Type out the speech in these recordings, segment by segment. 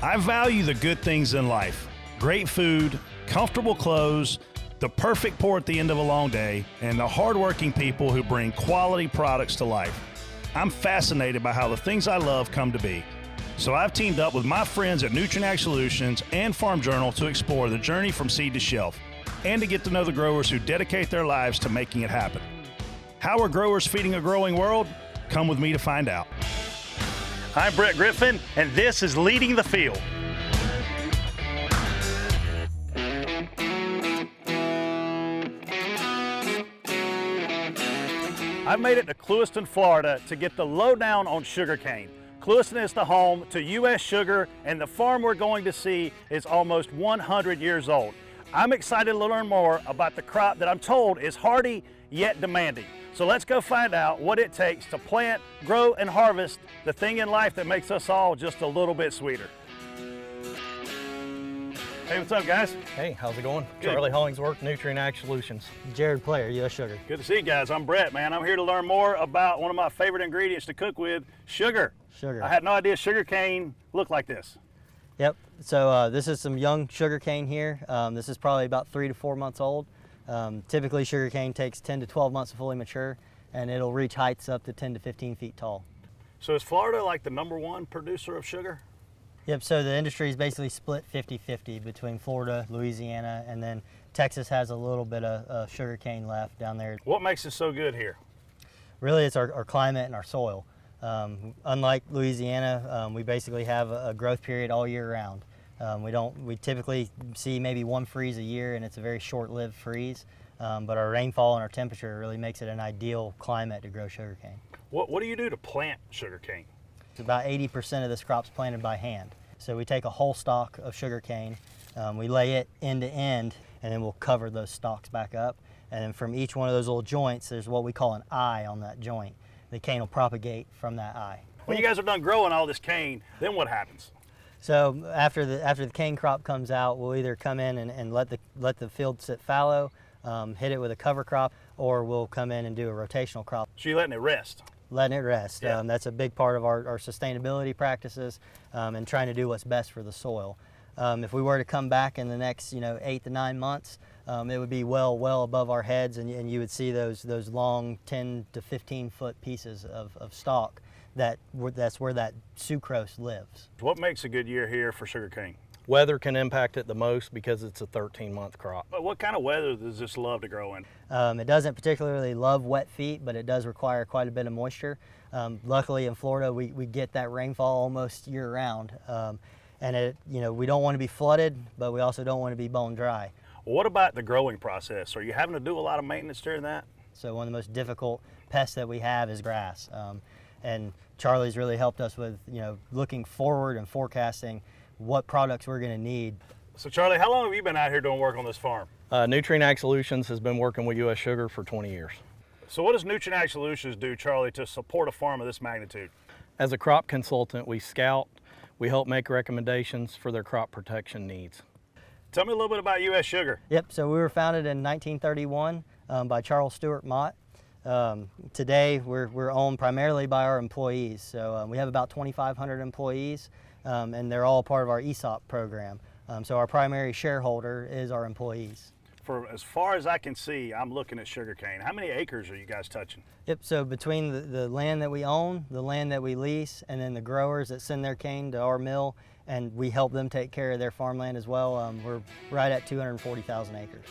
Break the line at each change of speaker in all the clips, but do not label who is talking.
I value the good things in life: great food, comfortable clothes, the perfect pour at the end of a long day, and the hardworking people who bring quality products to life. I'm fascinated by how the things I love come to be. So I've teamed up with my friends at Nutrien Ag Solutions and Farm Journal to explore the journey from seed to shelf and to get to know the growers who dedicate their lives to making it happen. How are growers feeding a growing world? Come with me to find out. I'm Brett Griffin, and this is Leading the Field. I've made it to Clewiston, Florida to get the lowdown on sugarcane. Clewiston is the home to U.S. Sugar, and the farm we're going to see is almost 100 years old. I'm excited to learn more about the crop that I'm told is hardy yet demanding. So let's go find out what it takes to plant, grow, and harvest the thing in life that makes us all just a little bit sweeter. Hey, what's up, guys?
Hey, how's it going?
Good.
Charlie Hollingsworth, Nutrien Ag Solutions.
Jared Player, U.S. Sugar.
Good to see you guys. I'm Brett, man. I'm here to learn more about one of my favorite ingredients to cook with, sugar.
Sugar.
I had no idea sugarcane looked like this.
Yep, so this is some young sugarcane here. This is probably about 3 to 4 months old. Typically sugarcane takes 10 to 12 months to fully mature, and it'll reach heights up to 10 to 15 feet tall.
So is Florida like the #1 producer of sugar?
Yep, so the industry is basically split 50-50 between Florida, Louisiana, and then Texas has a little bit of sugarcane left down there.
What makes it so good here?
Really, it's our climate and our soil. Unlike Louisiana, we basically have a growth period all year round. We typically see maybe one freeze a year, and it's a very short-lived freeze, but our rainfall and our temperature really makes it an ideal climate to grow sugarcane.
What do you do to plant sugarcane?
About 80% of this crop's planted by hand. So we take a whole stalk of sugarcane, we lay it end to end, and then we'll cover those stalks back up. And then from each one of those little joints, there's what we call an eye on that joint. The cane will propagate from that eye.
When you guys are done growing all this cane, then what happens?
So after the cane crop comes out, we'll either come in and let the field sit fallow, hit it with a cover crop, or we'll come in and do a rotational crop.
So you're letting it rest?
Letting it rest.
Yeah.
That's a big part of our sustainability practices, and trying to do what's best for the soil. If we were to come back in the next 8 to 9 months, it would be well above our heads, and you would see those long 10 to 15 foot pieces of stalk. That's where that sucrose lives.
What makes a good year here for sugarcane?
Weather can impact it the most because it's a 13-month crop.
But what kind of weather does this love to grow in?
It doesn't particularly love wet feet, but it does require quite a bit of moisture. Luckily in Florida, we get that rainfall almost year round. And we don't want to be flooded, but we also don't want to be bone dry.
What about the growing process? Are you having to do a lot of maintenance during that?
So one of the most difficult pests that we have is grass. And Charlie's really helped us with looking forward and forecasting what products we're going to need.
So Charlie, how long have you been out here doing work on this farm?
Nutrien Ag Solutions has been working with U.S. Sugar for 20 years.
So what does Nutrien Ag Solutions do, Charlie, to support a farm of this magnitude?
As a crop consultant, we scout, we help make recommendations for their crop protection needs.
Tell me a little bit about U.S. Sugar.
Yep, so we were founded in 1931 by Charles Stewart Mott. Today we're owned primarily by our employees. So we have about 2,500 employees, and they're all part of our ESOP program. So our primary shareholder is our employees.
For as far as I can see, I'm looking at sugarcane. How many acres are you guys touching?
Yep, so between the land that we own, the land that we lease, and then the growers that send their cane to our mill, and we help them take care of their farmland as well, we're right at 240,000 acres.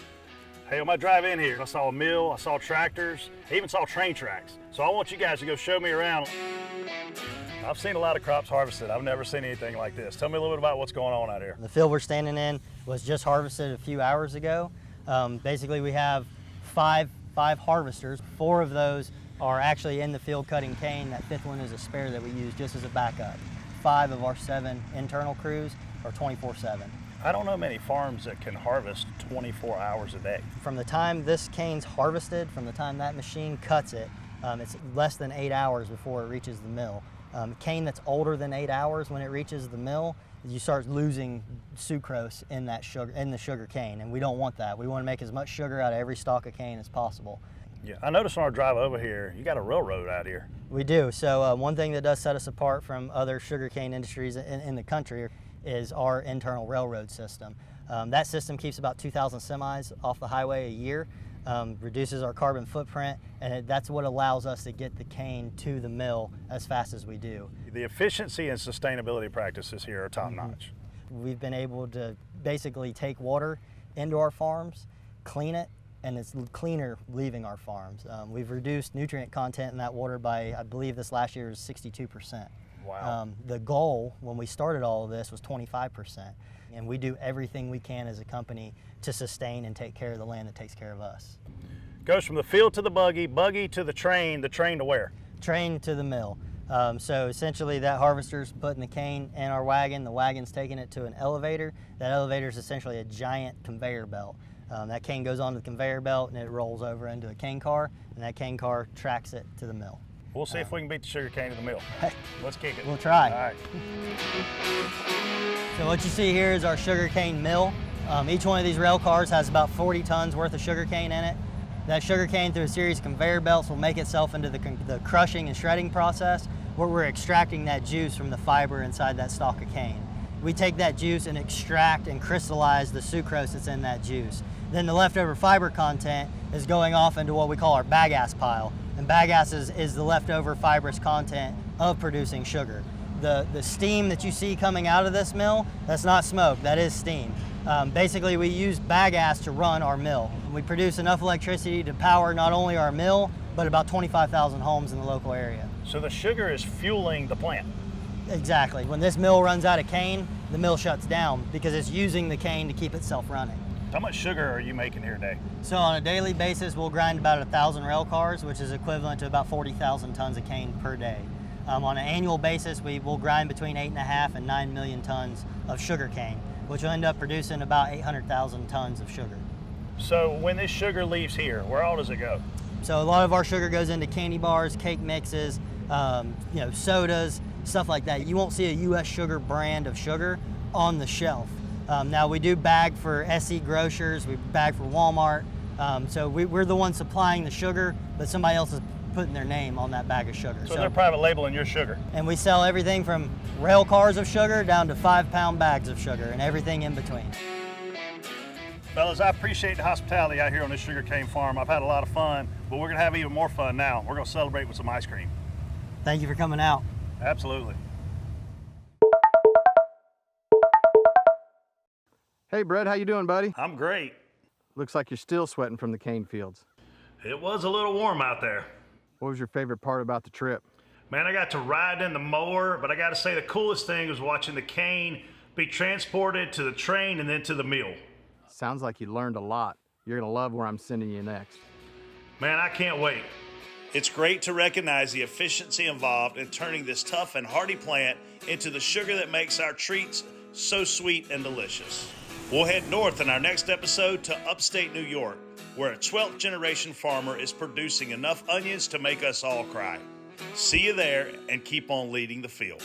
Hey, on my drive in here, I saw a mill, I saw tractors, I even saw train tracks. So I want you guys to go show me around. I've seen a lot of crops harvested. I've never seen anything like this. Tell me a little bit about what's going on out here.
The field we're standing in was just harvested a few hours ago. Basically, we have five harvesters. 4 of those are actually in the field cutting cane. That 5th one is a spare that we use just as a backup. 5 of our 7 internal crews are 24/7.
I don't know many farms that can harvest 24 hours a day.
From the time this cane's harvested, from the time that machine cuts it, it's less than 8 hours before it reaches the mill. Cane that's older than 8 hours, when it reaches the mill, you start losing sucrose in the sugar cane, and we don't want that. We want to make as much sugar out of every stalk of cane as possible.
Yeah, I noticed on our drive over here, you got a railroad out here.
We do. So one thing that does set us apart from other sugarcane industries in the country is our internal railroad system. That system keeps about 2,000 semis off the highway a year, reduces our carbon footprint, and that's what allows us to get the cane to the mill as fast as we do.
The efficiency and sustainability practices here are top-notch.
We've been able to basically take water into our farms, clean it, and it's cleaner leaving our farms. We've reduced nutrient content in that water by, I believe this last year was 62%.
Wow.
The goal when we started all of this was 25%. And we do everything we can as a company to sustain and take care of the land that takes care of us.
Goes from the field to the buggy, buggy to the train to where?
Train to the mill. So essentially that harvester's putting the cane in our wagon, the wagon's taking it to an elevator. That elevator is essentially a giant conveyor belt. That cane goes onto the conveyor belt and it rolls over into a cane car, and that cane car tracks it to the mill.
We'll see if we can beat the sugarcane to the mill. Let's kick it.
We'll try.
All right.
So what you see here is our sugarcane mill. Each one of these rail cars has about 40 tons worth of sugarcane in it. That sugarcane through a series of conveyor belts will make itself into the crushing and shredding process, where we're extracting that juice from the fiber inside that stalk of cane. We take that juice and extract and crystallize the sucrose that's in that juice. Then the leftover fiber content is going off into what we call our bagasse pile. And bagasse is the leftover fibrous content of producing sugar. The steam that you see coming out of this mill, that's not smoke, that is steam. Basically, we use bagasse to run our mill. We produce enough electricity to power not only our mill, but about 25,000 homes in the local area.
So the sugar is fueling the plant.
Exactly. When this mill runs out of cane, the mill shuts down because it's using the cane to keep itself running.
How much sugar are you making here a day?
So on a daily basis, we'll grind about 1,000 rail cars, which is equivalent to about 40,000 tons of cane per day. On an annual basis, we will grind between 8.5 and 9 million tons of sugar cane, which will end up producing about 800,000 tons of sugar.
So when this sugar leaves here, where all does it go?
So a lot of our sugar goes into candy bars, cake mixes, sodas, stuff like that. You won't see a U.S. Sugar brand of sugar on the shelf. Now we do bag for SE grocers, we bag for Walmart. So we're the ones supplying the sugar, but somebody else is putting their name on that bag of sugar.
So they're private labeling your sugar.
And we sell everything from rail cars of sugar down to 5-pound bags of sugar and everything in between.
Fellas, I appreciate the hospitality out here on this sugarcane farm. I've had a lot of fun, but we're gonna have even more fun now. We're gonna celebrate with some ice cream.
Thank you for coming out.
Absolutely.
Hey Brett, how you doing, buddy?
I'm great.
Looks like you're still sweating from the cane fields.
It was a little warm out there.
What was your favorite part about the trip?
Man, I got to ride in the mower, but I gotta say the coolest thing was watching the cane be transported to the train and then to the mill.
Sounds like you learned a lot. You're gonna love where I'm sending you next.
Man, I can't wait. It's great to recognize the efficiency involved in turning this tough and hardy plant into the sugar that makes our treats so sweet and delicious. We'll head north in our next episode to upstate New York, where a 12th generation farmer is producing enough onions to make us all cry. See you there, and keep on leading the field.